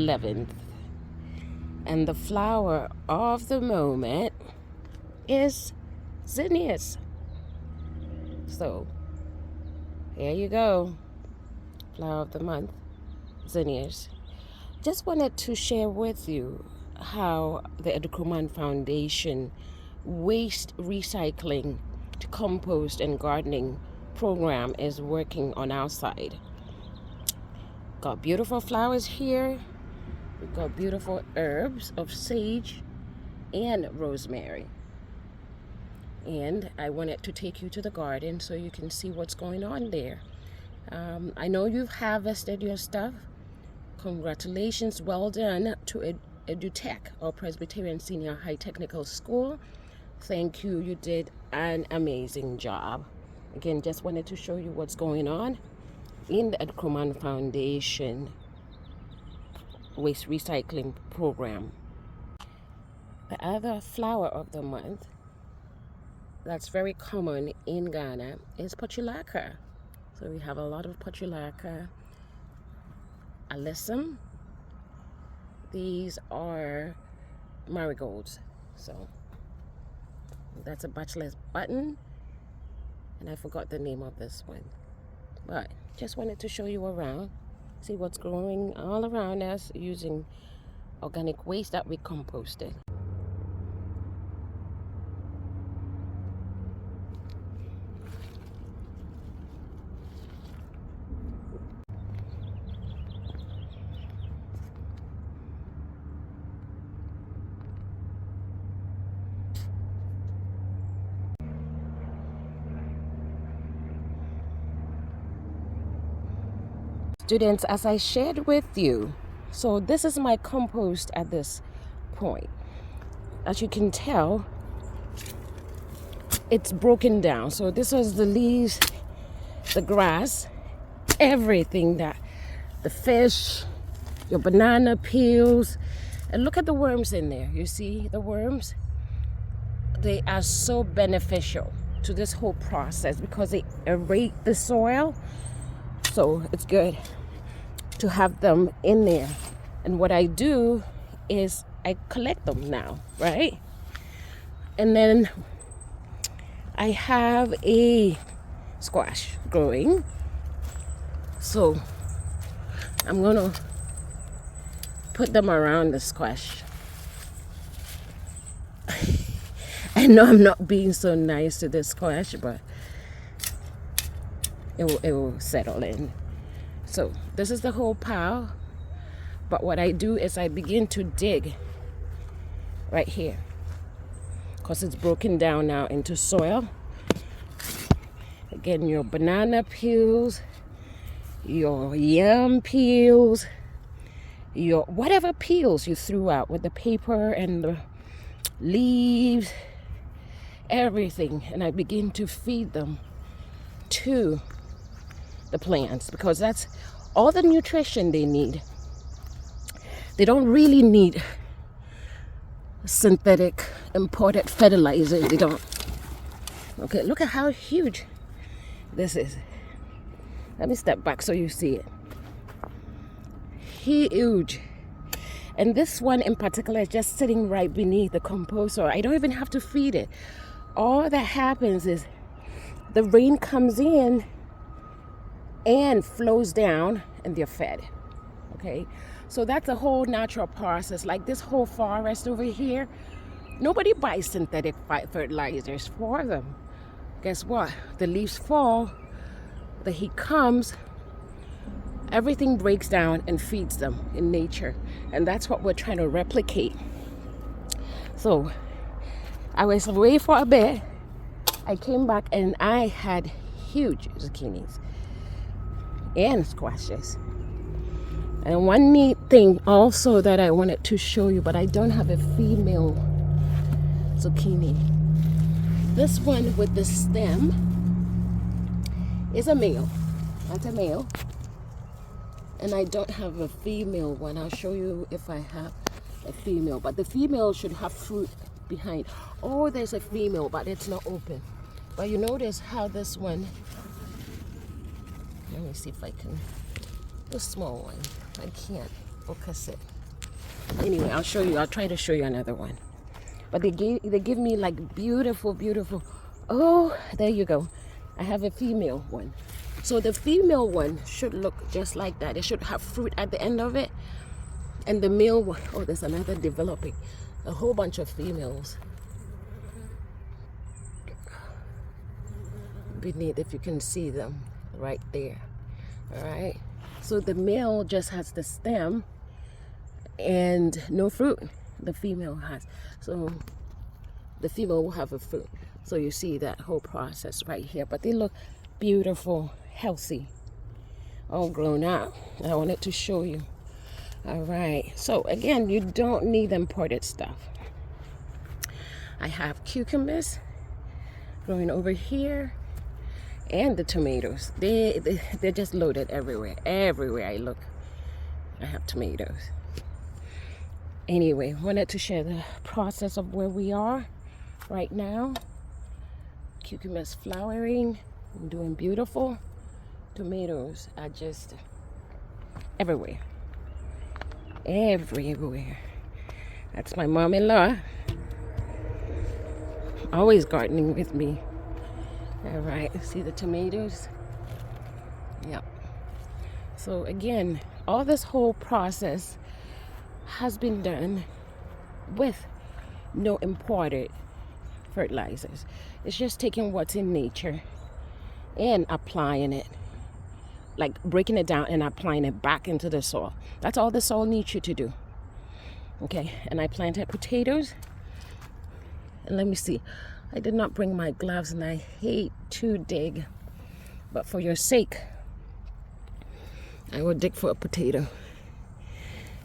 11th. And the flower of the moment is zinnias. So here you go. Flower of the month, zinnias. Just wanted to share with you how the Adukroman Foundation waste recycling to compost and gardening program is working on our side. Got beautiful flowers here. We've got beautiful herbs of sage and rosemary. And I wanted to take you to the garden so you can see what's going on there. I know you've harvested your stuff. Congratulations, well done to Edutech, or Presbyterian Senior High Technical School. Thank you, you did an amazing job. Again, just wanted to show you what's going on in the Adukroman Foundation waste recycling program. The other flower of the month that's very common in Ghana is Portulaca. So we have a lot of Portulaca, alyssum. These are marigolds. So that's a bachelor's button, and I forgot the name of this one. But just wanted to show you around, see what's growing all around us using organic waste that we composted. Students, as I shared with you, so this is my compost at this point. As you can tell, it's broken down. So this was the leaves, the grass, everything, that the fish, your banana peels, and look at the worms in there. You see the worms? They are so beneficial to this whole process because they aerate the soil. So it's good to have them in there. And what I do is I collect them now, right? And then I have a squash growing. So I'm gonna put them around the squash. I know I'm not being so nice to this squash, but it will settle in. So this is the whole pile, but what I do is I begin to dig right here because it's broken down now into soil. Again, your banana peels, your yam peels, your whatever peels you threw out with the paper and the leaves, everything, and I begin to feed them to the plants because that's all the nutrition they need. They don't really need synthetic imported fertilizer. They don't. Okay, look at how huge this is. Let me step back so you see it. Huge. And this one in particular is just sitting right beneath the composter. I don't even have to feed it. All that happens is the rain comes in and flows down and they're fed. Okay, so that's a whole natural process. Like this whole forest over here, nobody buys synthetic fertilizers for them. Guess what? The leaves fall, the heat comes, everything breaks down and feeds them in nature, and that's what we're trying to replicate. So I was away for a bit. I came back and I had huge zucchinis and squashes. And one neat thing also that I wanted to show you, but I don't have a female zucchini. This one with the stem is a male. That's a male. And I don't have a female one. I'll show you if I have a female. But the female should have fruit behind. Oh, there's a female, but it's not open. But you notice how this one, let me see if I can, the small one, I can't focus it. Anyway, I'll show you. I'll try to show you another one. But they give me like beautiful. Oh, there you go. I have a female one. So the female one should look just like that. It should have fruit at the end of it. And the male one, oh, there's another developing. A whole bunch of females beneath, if you can see them right there. All right. So the male just has the stem and no fruit. The female has. So the female will have a fruit. So you see that whole process right here. But they look beautiful, healthy, all grown up. I wanted to show you. All right. So again, you don't need imported stuff. I have cucumbers growing over here, and the tomatoes. They're just loaded everywhere. Everywhere I look, I have tomatoes. Anyway, wanted to share the process of where we are right now. Cucumbers flowering, doing beautiful. Tomatoes are just everywhere. Everywhere. That's my mom-in-law. Always gardening with me. All right, see the tomatoes? Yep. So again, all this whole process has been done with no imported fertilizers. It's just taking what's in nature and applying it, like breaking it down and applying it back into the soil. That's all the soil needs you to do. Okay, and I planted potatoes. And let me see, I did not bring my gloves and I hate to dig, but for your sake, I will dig for a potato.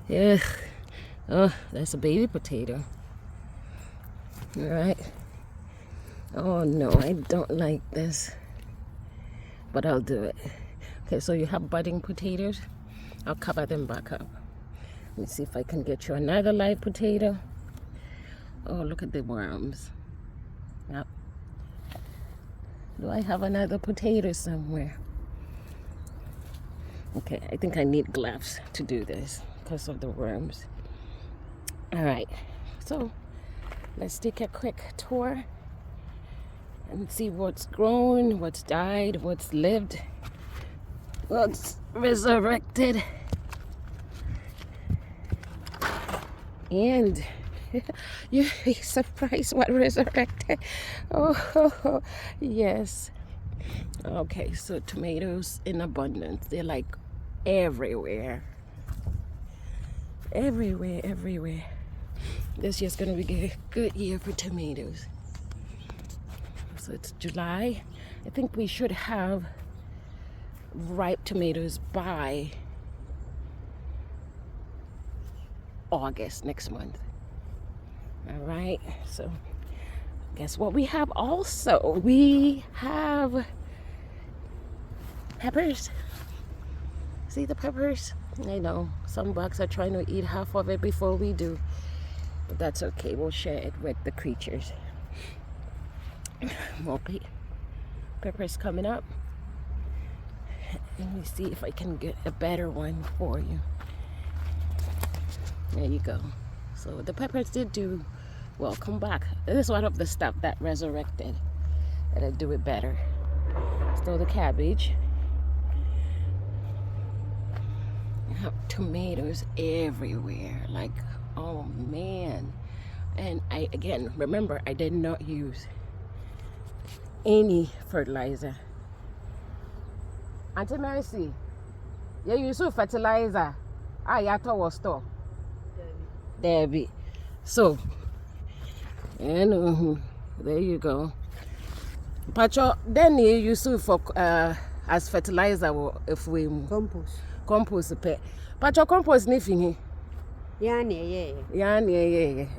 Yeah. Oh, that's a baby potato. All right. Oh no, I don't like this, but I'll do it. Okay, so you have budding potatoes. I'll cover them back up. Let me see if I can get you another live potato. Oh, look at the worms. Yep. Do I have another potato somewhere? Okay, I think I need gloves to do this because of the worms. All right, so let's take a quick tour and see what's grown, what's died, what's lived, what's resurrected. And you'd be surprised what resurrected. Oh, yes. Okay, so tomatoes in abundance. They're like everywhere. Everywhere. This year's gonna be a good year for tomatoes. So it's July. I think we should have ripe tomatoes by August next month. All right, so guess what we have also? We have peppers. See the peppers? I know some bugs are trying to eat half of it before we do, but that's okay. We'll share it with the creatures. More peppers coming up. Let me see if I can get a better one for you. There you go. So the peppers did do well. Come back. This is one of the stuff that resurrected. That'll do it better. Still the cabbage. You have tomatoes everywhere. Like, oh man. And again, remember, I did not use any fertilizer. Auntie Mercy, you use fertilizer. Yato was store. Debbie. So, and there you go. Pacho, then you use it for as fertilizer if we compost pet. Pacho compost nothing. Yeah.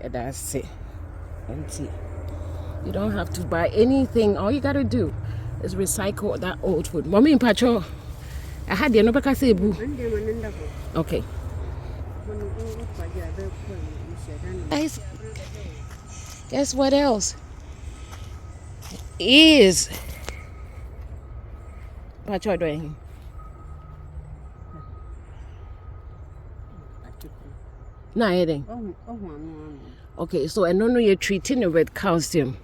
That's it. And see, you don't have to buy anything. All you gotta do is recycle that old food. Mommy and Pacho, I had the no bakasebu. Okay. Guess what else is Pacho doing? anything. Okay, so I don't know you're treating it with calcium,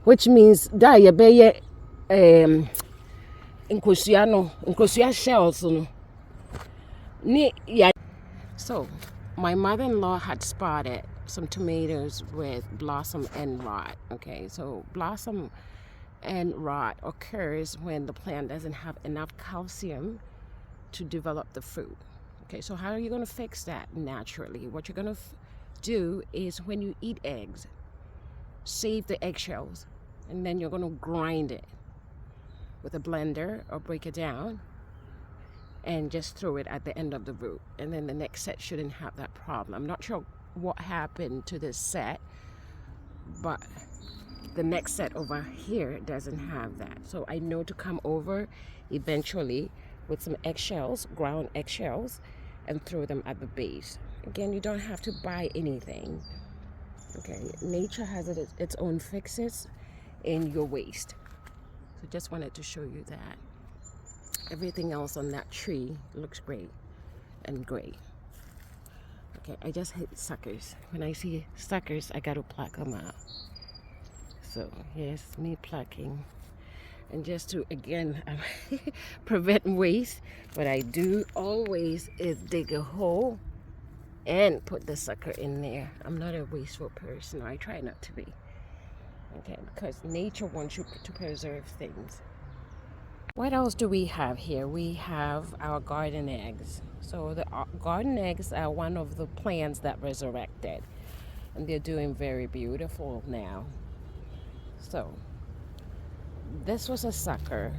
which means that you be nkosua shells no. So my mother-in-law had spotted some tomatoes with blossom and rot. Okay, so blossom and rot occurs when the plant doesn't have enough calcium to develop the fruit. Okay, so how are you going to fix that naturally? What you're going to do is when you eat eggs, save the eggshells, and then you're going to grind it with a blender or break it down and just throw it at the end of the root, and then the next set shouldn't have that problem. I'm not sure what happened to this set, but the next set over here doesn't have that. So I know to come over eventually with some eggshells, ground eggshells, and throw them at the base. Again, you don't have to buy anything. Okay, nature has its own fixes in your waste. So just wanted to show you that. Everything else on that tree looks great and great. Okay, I just hate suckers. When I see suckers, I gotta pluck them out. So here's me plucking. And just to, again, prevent waste, what I do always is dig a hole and put the sucker in there. I'm not a wasteful person, or I try not to be. Okay, because nature wants you to preserve things. What else do we have here? We have our garden eggs. So the garden eggs are one of the plants that resurrected, and they're doing very beautiful now. So this was a sucker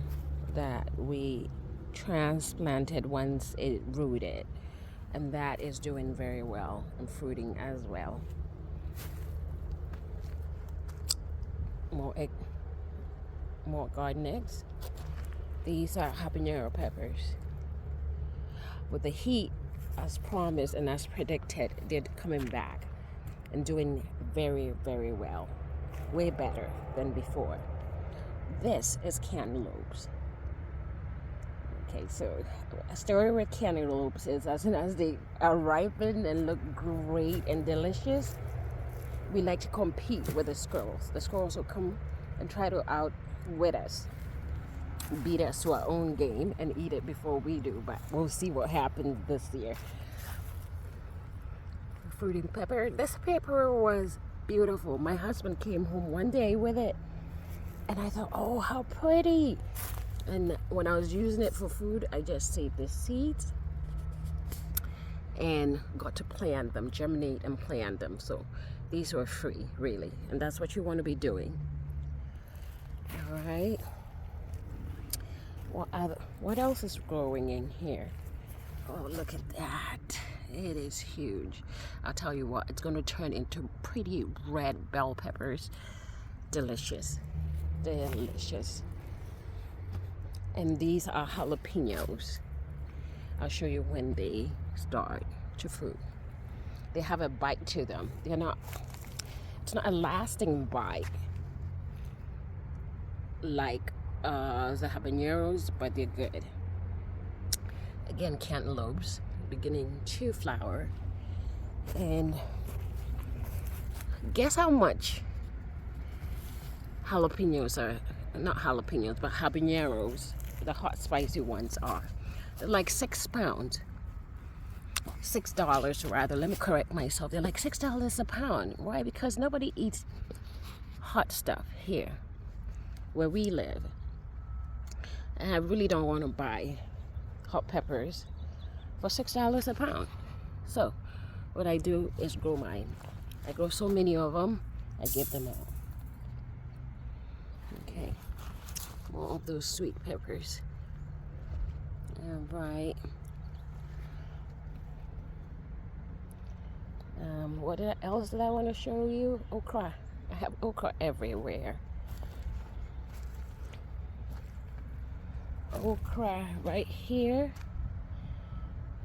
that we transplanted once it rooted, and that is doing very well and fruiting as well. More garden eggs. These are habanero peppers. With the heat, as promised and as predicted, they're coming back and doing very, very well. Way better than before. This is cantaloupes. Okay, so a story with cantaloupes is as soon as they are ripened and look great and delicious, we like to compete with the squirrels. The squirrels will come and try to outwit us, beat us to our own game, and eat it before we do. But we'll see what happens this year. Fruiting pepper. This pepper was beautiful. My husband came home one day with it, and I thought, oh, how pretty. And when I was using it for food, I just saved the seeds and got to plant them, germinate and plant them. So these were free, really, and that's what you want to be doing. All right. What else is growing in here? Oh, look at that. It is huge. I'll tell you what, it's going to turn into pretty red bell peppers. Delicious. Delicious. And these are jalapenos. I'll show you when they start to fruit. They have a bite to them. It's not a lasting bite like the habaneros, but they're good. Again, cantaloupes beginning to flower. And guess how much jalapenos are, not jalapenos, but habaneros, the hot spicy ones are. They're like £6. $6 rather, let me correct myself. They're like $6 a pound. Why? Because nobody eats hot stuff here where we live. And I really don't want to buy hot peppers for $6 a pound. So what I do is grow mine. I grow so many of them, I give them out. Okay, more of those sweet peppers. All right. What else did I want to show you? Okra. I have okra everywhere. Okra right here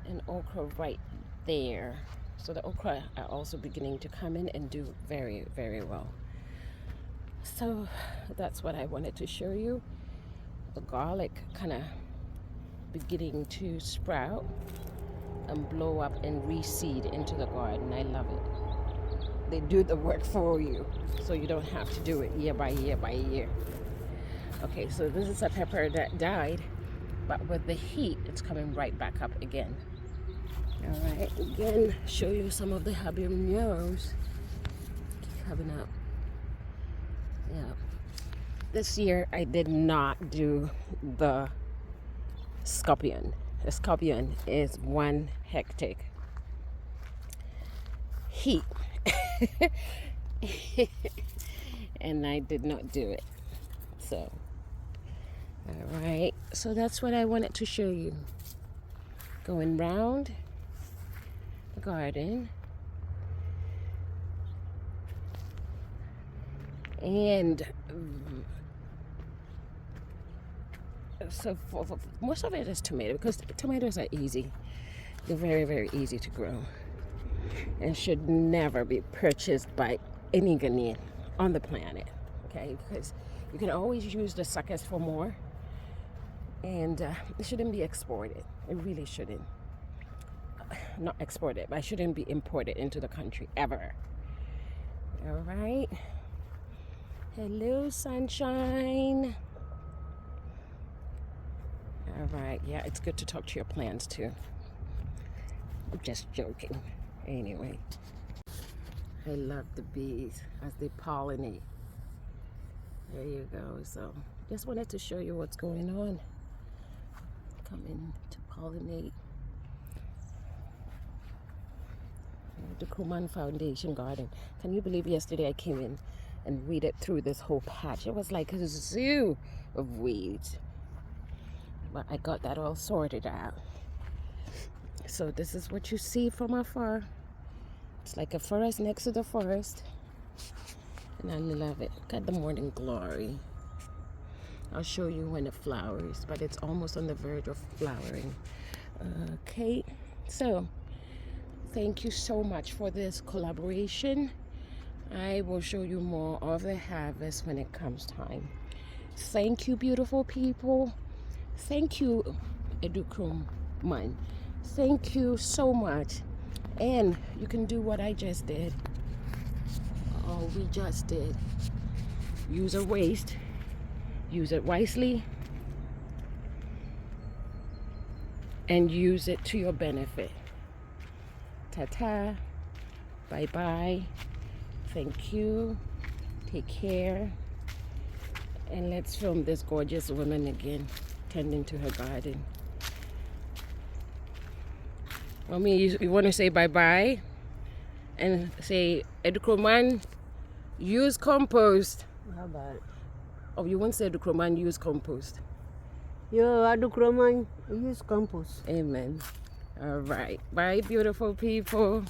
and okra right there. So the okra are also beginning to come in and do very, very well. So that's what I wanted to show you. The garlic kind of beginning to sprout. and blow up and reseed into the garden. I love it. They do the work for you, so you don't have to do it year by year by year. Okay, so this is a pepper that died, but with the heat, it's coming right back up again. All right, again, show you some of the habaneros coming up. Yeah. This year, I did not do the scorpion. The scorpion is one hectic heat. And I did not do it. So, all right. So that's what I wanted to show you. Going round the garden. And so for most of it is tomato, because tomatoes are easy. They're very, very easy to grow and should never be purchased by any Ghanaian on the planet, okay? Because you can always use the suckers for more, and it shouldn't be exported. It really shouldn't. Not exported, but it shouldn't be imported into the country ever. All right. Hello, sunshine. All right. Yeah, it's good to talk to your plants too. I'm just joking. Anyway, I love the bees as they pollinate. There you go. So just wanted to show you what's going on. Coming to pollinate. Adukroman Foundation Garden. Can you believe yesterday I came in and weeded through this whole patch? It was like a zoo of weeds. But I got that all sorted out. So this is what you see from afar. It's like a forest next to the forest. And I love it. Look at the morning glory. I'll show you when it flowers, but it's almost on the verge of flowering. Okay, so thank you so much for this collaboration. I will show you more of the harvest when it comes time. Thank you, beautiful people. Thank you, Adukroman. Thank you so much. And you can do what I just did. Oh, we just did. Use a waste. Use it wisely. And use it to your benefit. Ta-ta. Bye-bye. Thank you. Take care. And let's film this gorgeous woman again, tending to her garden. Mommy, you want to say bye-bye? And say, Adukroman, use compost. How about it? Oh, you won't say Adukroman, use compost. Yo, Adukroman, use compost. Amen. All right. Bye, beautiful people.